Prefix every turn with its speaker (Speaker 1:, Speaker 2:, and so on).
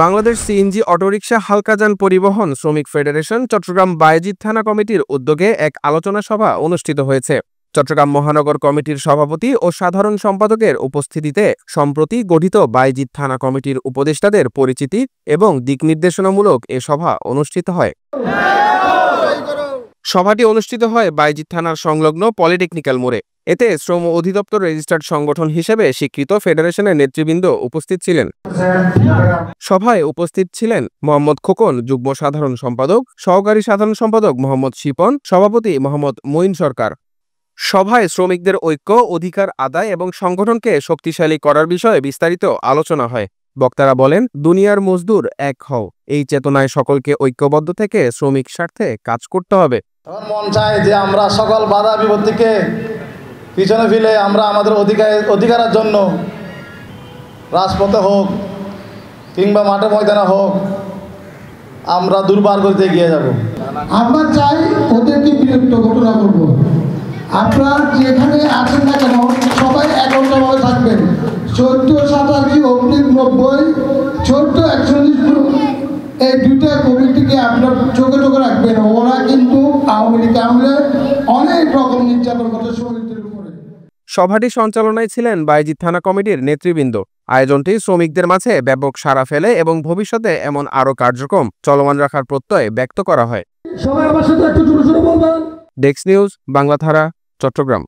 Speaker 1: Bangladesh CNG autorickshaw হালকাযান পরিবহন শ্রমিক federation Chittagong Bayezid থানা কমিটির উদ্যোগে এক আলোচনা সভা অনুষ্ঠিত হয়েছে। চট্টগ্রাম মহানগর কমিটির সভাপতি ও সাধারণ সম্পাদকের উপস্থিতিতে সম্প্রতি গঠিত বায়েজিদ থানা কমিটির উপদেষ্টাদের পরিচিতি এবং দিকনির্দেশনামূলক এ সভা অনুষ্ঠিত হয়। সভাটি অনুষ্ঠিত হয় বায়েজিদ থানার সংলগ্ন পলিটেকনিক্যাল মোড়ে। এতে শ্রম অধিদপ্তর রেজিস্টার্ড সংগঠন হিসেবে স্বীকৃত ফেডারেশনের নেতৃবৃন্দ উপস্থিত ছিলেন। সভায় উপস্থিত ছিলেন মোহাম্মদ খোকন, যুগ্ম সাধারণ সম্পাদক, সহকারী সাধারণ সম্পাদক মোহাম্মদ শিপন, সভাপতি মোহাম্মদ মঈন সরকার। সভায় শ্রমিকদের ঐক্য, অধিকার আদায় এবং সংগঠনকে শক্তিশালী করার বিষয়ে বিস্তারিত আলোচনা হয়। বক্তারা বলেন, দুনিয়ার মজদুর এক হও, এই চেতনায় সকলকে ঐক্যবদ্ধ থেকে শ্রমিক স্বার্থে কাজ করতে হবে।
Speaker 2: আমার মন চায় যে আমরা সকল বাধা বিপত্তিকে পিছনে ফেলে আমরা আমাদের অধিকারের জন্য রাজপথে হোক কিংবা মাঠে ময়দানে হোক আমরা দুর্বার করতে এগিয়ে যাব।
Speaker 3: আমরা চাই ওদেরকে বিরক্ত ঘটনা করব। আপনারা যেখানে আছেন না কেন সবাই একত্রভাবে থাকবেন। 1487-90 1441 এই দুইটা কমিটিকে আপনার চোখে চোখে রাখবেন। ওরা কিন্তু আওয়ামী লীগ আমলে অনেক রকম নির্যাতন করতে শ্রমিকদের উপরে।
Speaker 1: সভাটি সঞ্চালনায় ছিলেন বায়েজিদ থানা কমিটির নেতৃবৃন্দ। আয়োজনটি শ্রমিকদের মাঝে ব্যাপক সাড়া ফেলে এবং ভবিষ্যতে এমন আরও কার্যক্রম চলমান রাখার প্রত্যয় ব্যক্ত করা হয়। Desk news, Bangladhara, Chittagong.